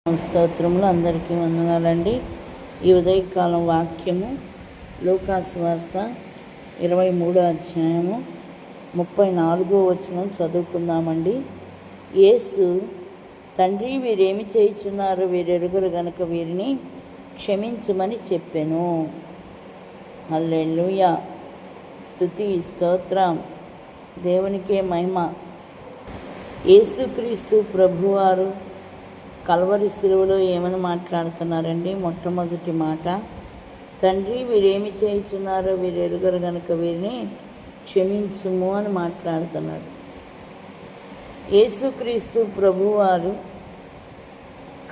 స్తోత్రములు. అందరికీ వందనాలండి. ఈ ఉదయకాలం వాక్యము లూకాసు వార్త 23వ అధ్యాయము 34వ వచనం చదువుకుందామండి. యేసు, తండ్రి, వీరేమి చేయుచున్నారో వీరెరుగరు గనుక వీరిని క్షమించుమని చెప్పెను. హల్లెలూయా. స్తుతి స్తోత్రం, దేవునికే మహిమ. యేసుక్రీస్తు ప్రభువారు కల్వరి శిలువలో ఏమని మాట్లాడుతున్నారండి? మొట్టమొదటి మాట, తండ్రి, వీరేమి చేయుచున్నారో వీరెరుగరు గనుక వీరిని క్షమించుము అని మాట్లాడుతున్నాడు. యేసుక్రీస్తు ప్రభువారు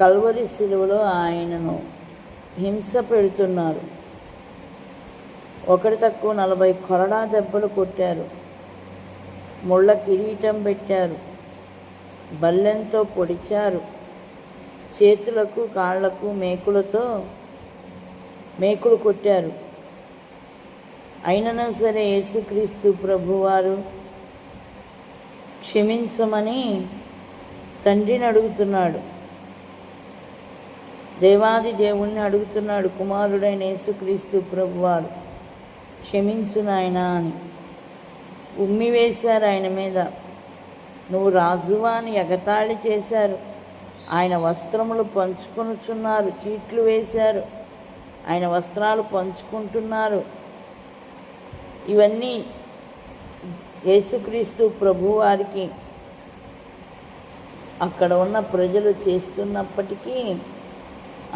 కల్వరి శిలువలో ఆయనను హింస పెడుతున్నారు. ఒకటి తక్కువ 40 కొరడా దెబ్బలు కొట్టారు, ముళ్ళ కిరీటం పెట్టారు, బల్లెంతో పొడిచారు, చేతులకు కాళ్లకు మేకులు కొట్టారు. అయినను సరే యేసుక్రీస్తు ప్రభువారు క్షమించమని తండ్రిని అడుగుతున్నాడు, దేవాది దేవుణ్ణి అడుగుతున్నాడు. కుమారుడైన యేసుక్రీస్తు ప్రభువారు క్షమించు నాయనా అని ఉమ్మి వేశారు ఆయన మీద. నువ్వు రాజువా అని ఎగతాళి చేశారు. ఆయన వస్త్రములు పంచుకొనుచున్నారు, చీట్లు వేశారు, ఆయన వస్త్రాలు పంచుకుంటున్నారు. ఇవన్నీ యేసుక్రీస్తు ప్రభువారికి అక్కడ ఉన్న ప్రజలు చేస్తున్నప్పటికీ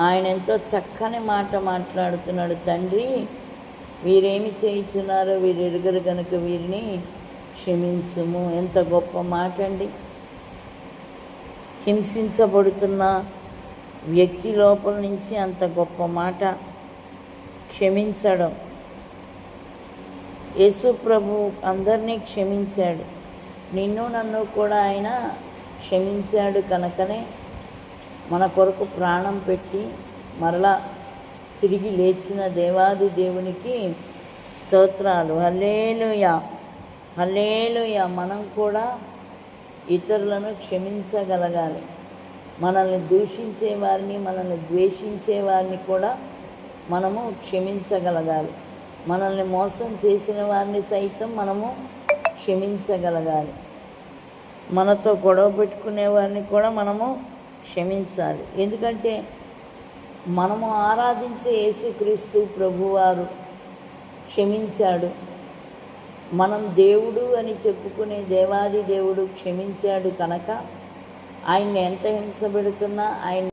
ఆయన ఎంతో చక్కని మాట మాట్లాడుతున్నాడు. తండ్రి, వీరేమి చేయుచున్నారో వీరెరుగరు గనుక వీరిని క్షమించుము. ఎంత గొప్ప మాట అండి! హింసించబడుతున్న వ్యక్తి లోపల నుంచి అంత గొప్ప మాట క్షమించడం. యేసు ప్రభు అందరినీ క్షమించాడు. నిన్ను నన్ను కూడా ఆయన క్షమించాడు కనుకనే మన కొరకు ప్రాణం పెట్టి మరలా తిరిగి లేచిన దేవాది దేవునికి స్తోత్రాలు. హల్లెలూయా, హల్లెలూయా. మనం కూడా ఇతరులను క్షమించగలగాలి. మనల్ని దూషించే వారిని, మనల్ని ద్వేషించే వారిని కూడా మనము క్షమించగలగాలి. మనల్ని మోసం చేసిన వారిని సైతం మనము క్షమించగలగాలి. మనతో గొడవ పెట్టుకునే వారిని కూడా మనము క్షమించాలి. ఎందుకంటే మనము ఆరాధించే యేసుక్రీస్తు ప్రభువారు క్షమించాడు. మనం దేవుడు అని చెప్పుకునే దేవాది దేవుడు క్షమించాడు కనుక ఆయన్ని ఎంత హింస పెడుతున్నా ఆయన